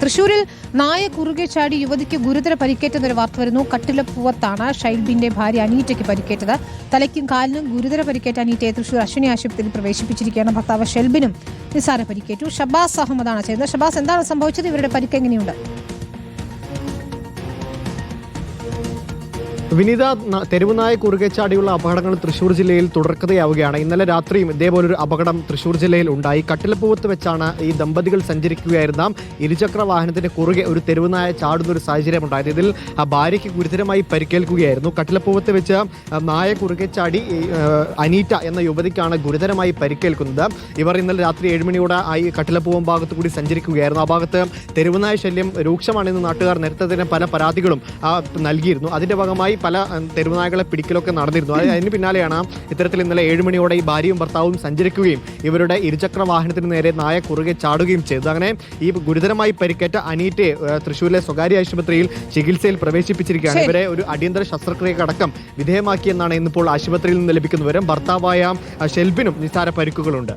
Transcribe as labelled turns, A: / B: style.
A: തൃശൂരിൽ നായ കുറുകെ ചാടി യുവതിക്ക് ഗുരുതര പരിക്കേറ്റെന്നൊരു വാർത്ത വരുന്നു. കട്ടിലപ്പുവത്താണ് ഷൈൽബിന്റെ ഭാര്യ അനീറ്റയ്ക്ക് പരിക്കേറ്റത്. തലയ്ക്കും കാലിനും ഗുരുതര പരിക്കേറ്റ അനീറ്റയെ തൃശൂർ അശ്വിനി ആശുപത്രിയിൽ പ്രവേശിപ്പിച്ചിരിക്കുകയാണ്. ഭർത്താവ് ഷെൽബിനും നിസ്സാര പരിക്കേറ്റു. ഷബാസ് അഹമ്മദാണ് ചെയ്യുന്നത്. ഷബാസ്, എന്താണ് സംഭവിച്ചത്? ഇവരുടെ പരിക്ക് എങ്ങനെയുണ്ട്?
B: വിനീത, തെരുവുനായ കുറുകെ ചാടിയുള്ള അപകടങ്ങൾ തൃശ്ശൂർ ജില്ലയിൽ തുടർക്കഥയാവുകയാണ്. ഇന്നലെ രാത്രിയും ഇതേപോലൊരു അപകടം തൃശ്ശൂർ ജില്ലയിൽ ഉണ്ടായി. കട്ടിലപ്പൂവത്ത് വെച്ചാണ് ഈ ദമ്പതികൾ സഞ്ചരിക്കുകയായിരുന്ന ഇരുചക്ര വാഹനത്തിന് കുറുകെ ഒരു തെരുവുനായ ചാടുന്ന ഒരു സാഹചര്യം ഉണ്ടായത്. ഇതിൽ ഭാര്യയ്ക്ക് ഗുരുതരമായി പരിക്കേൽക്കുകയായിരുന്നു. കട്ടിലപ്പൂവത്ത് വെച്ച് നായ കുറുകെ ചാടി അനീറ്റ എന്ന യുവതിക്കാണ് ഗുരുതരമായി പരിക്കേൽക്കുന്നത്. ഇവർ ഇന്നലെ രാത്രി 7 മണിയോടെ കട്ടിലപ്പൂവം ഭാഗത്തു കൂടി സഞ്ചരിക്കുകയായിരുന്നു. ആ ഭാഗത്ത് തെരുവുനായ ശല്യം രൂക്ഷമാണെന്ന് നാട്ടുകാർ നേരത്തെ തന്നെ പല പരാതികളും നൽകിയിരുന്നു. അതിന്റെ ഭാഗമായി പല തെരുവുനായകളെ പിടിക്കലൊക്കെ നടന്നിരുന്നു. അതിന് പിന്നാലെയാണ് ഇത്തരത്തിൽ ഇന്നലെ 7 മണിയോടെ ഈ ഭാര്യയും ഭർത്താവും സഞ്ചരിക്കുകയും ഇവരുടെ ഇരുചക്ര വാഹനത്തിന് നേരെ നായ കുറുകെ ചാടുകയും ചെയ്തു. അങ്ങനെ ഈ ഗുരുതരമായി പരിക്കേറ്റ അനീറ്റയെ തൃശ്ശൂരിലെ സ്വകാര്യ ആശുപത്രിയിൽ ചികിത്സയിൽ പ്രവേശിപ്പിച്ചിരിക്കുകയാണ്. ഇവരെ ഒരു അടിയന്തര ശസ്ത്രക്രിയക്കടക്കം വിധേയമാക്കിയെന്നാണ് ഇന്നിപ്പോൾ ആശുപത്രിയിൽ നിന്ന് ലഭിക്കുന്ന വിവരം. ഭർത്താവായ ഷെൽബിനും നിസ്സാര പരിക്കുകളുണ്ട്.